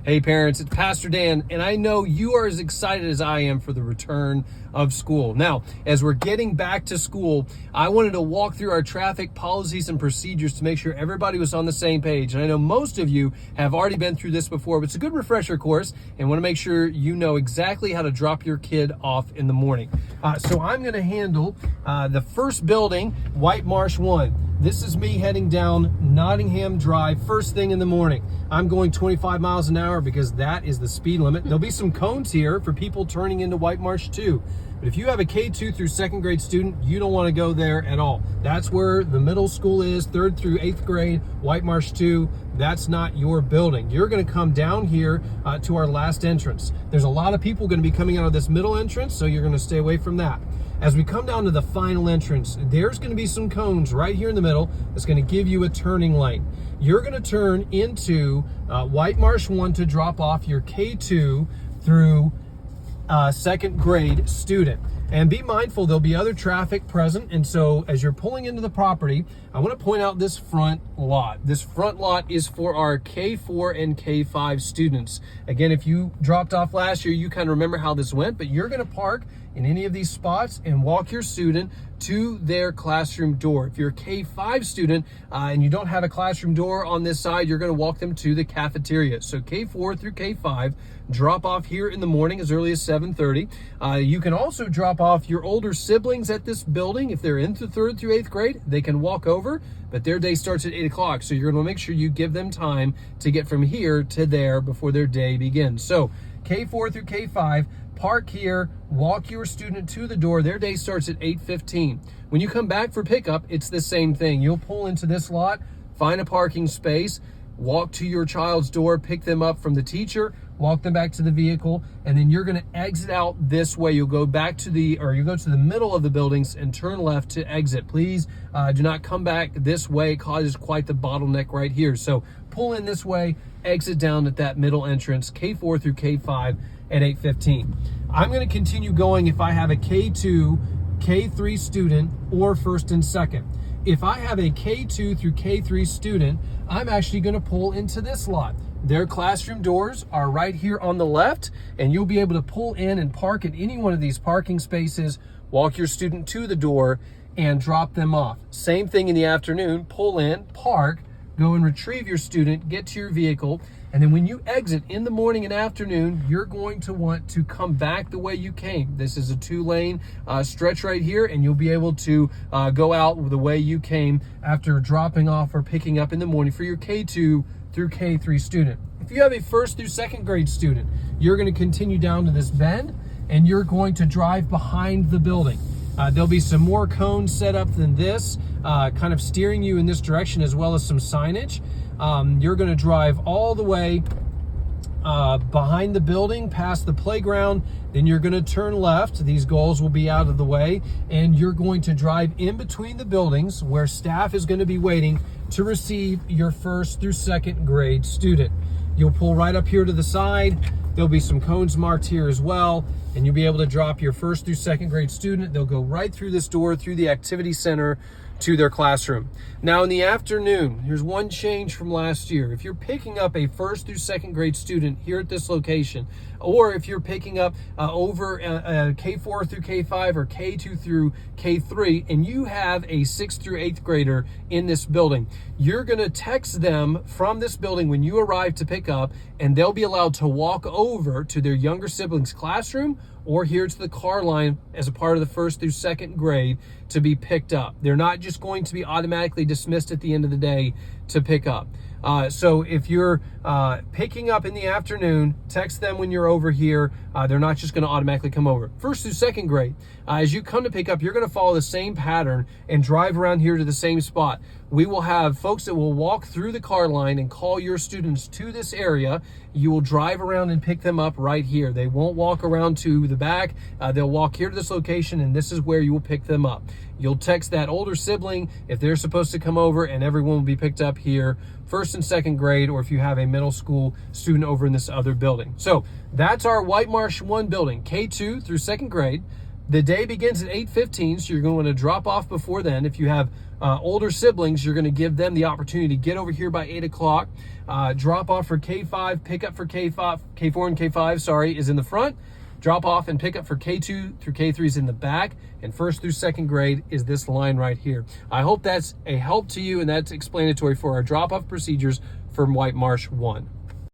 Hey parents, it's Pastor Dan, and I know you are as excited as I am for the return of school. Now, as we're getting back to school, I wanted to walk through our traffic policies and procedures to make sure everybody was on the same page. And I know most of you have already been through this before, but it's a good refresher course, and want to make sure you know exactly how to drop your kid off in the morning. So I'm going to handle the first building, White Marsh 1. This is me heading down Nottingham Drive first thing in the morning. I'm going 25 miles an hour because that is the speed limit. There'll be some cones here for people turning into White Marsh 2. But if you have a K2 through second grade student, you don't want to go there at all. That's where the middle school is, 3rd through 8th grade, White Marsh 2. That's not your building. You're going to come down here to our last entrance. There's a lot of people going to be coming out of this middle entrance, so you're going to stay away from that. As we come down to the final entrance, there's going to be some cones right here in the middle that's going to give you a turning lane. You're going to turn into White Marsh 1 to drop off your K2 through second grade student. And be mindful, there'll be other traffic present. And so as you're pulling into the property, I want to point out this front lot. This front lot is for our K4 and K5 students. Again, if you dropped off last year, you kind of remember how this went, but you're going to park in any of these spots and walk your student to their classroom door. If you're a K5 student and you don't have a classroom door on this side, you're going to walk them to the cafeteria. So K4 through K5, drop off here in the morning as early as 7:30. You can also drop off your older siblings at this building. If they're into 3rd through 8th grade, they can walk over, but their day starts at 8 o'clock. So you're going to make sure you give them time to get from here to there before their day begins. So K4 through K5, park here, walk your student to the door. Their day starts at 8:15. When you come back for pickup, it's the same thing. You'll pull into this lot, find a parking space, walk to your child's door, pick them up from the teacher, walk them back to the vehicle, and then you're going to exit out this way. You'll go back to you go to the middle of the buildings and turn left to exit. Please do not come back this way. It causes quite the bottleneck right here. So pull in this way, exit down at that middle entrance, K4 through K5 at 8:15. I'm going to continue going if I have a K2, K3 student, or first and second. If I have a K2 through K3 student, I'm actually going to pull into this lot. Their classroom doors are right here on the left, and you'll be able to pull in and park in any one of these parking spaces, walk your student to the door, and drop them off. Same thing in the afternoon, pull in, park, go and retrieve your student, get to your vehicle, and then when you exit in the morning and afternoon, you're going to want to come back the way you came. This is a 2-lane stretch right here, and you'll be able to go out the way you came after dropping off or picking up in the morning for your K2 through K3 student. If you have a 1st through 2nd grade student, you're going to continue down to this bend, and you're going to drive behind the building. There'll be some more cones set up than this, kind of steering you in this direction, as well as some signage. You're going to drive all the way behind the building, past the playground, then you're going to turn left. These goals will be out of the way, and you're going to drive in between the buildings where staff is going to be waiting to receive your 1st through 2nd grade student. You'll pull right up here to the side. There'll be some cones marked here as well, and you'll be able to drop your 1st through 2nd grade student. They'll go right through this door, through the activity center, to their classroom. Now in the afternoon, here's one change from last year. If you're picking up a 1st through 2nd grade student here at this location, or if you're picking up over K4 through K5 or K2 through K3, and you have a 6th through 8th grader in this building, you're going to text them from this building when you arrive to pick up, and they'll be allowed to walk over to their younger sibling's classroom or here to the car line as a part of the 1st through 2nd grade to be picked up. They're not just going to be automatically dismissed at the end of the day to pick up. So if you're picking up in the afternoon, text them when you're over here. They're not just going to automatically come over. 1st through 2nd grade, as you come to pick up, you're going to follow the same pattern and drive around here to the same spot. We will have folks that will walk through the car line and call your students to this area. You will drive around and pick them up right here. They won't walk around to the back. They'll walk here to this location, and this is where you will pick them up. You'll text that older sibling if they're supposed to come over, and everyone will be picked up here, 1st and 2nd grade, or if you have a middle school student over in this other building. So that's our White Marsh 1 building, K2 through 2nd grade. The day begins at 8:15, so you're going to drop off before then. If you have older siblings, you're going to give them the opportunity to get over here by 8 o'clock. Drop off for K5, pick up for K4 and K5, is in the front. Drop off and pick up for K2 through K3 is in the back. And first through second grade is this line right here. I hope that's a help to you, and that's explanatory for our drop-off procedures for White Marsh 1.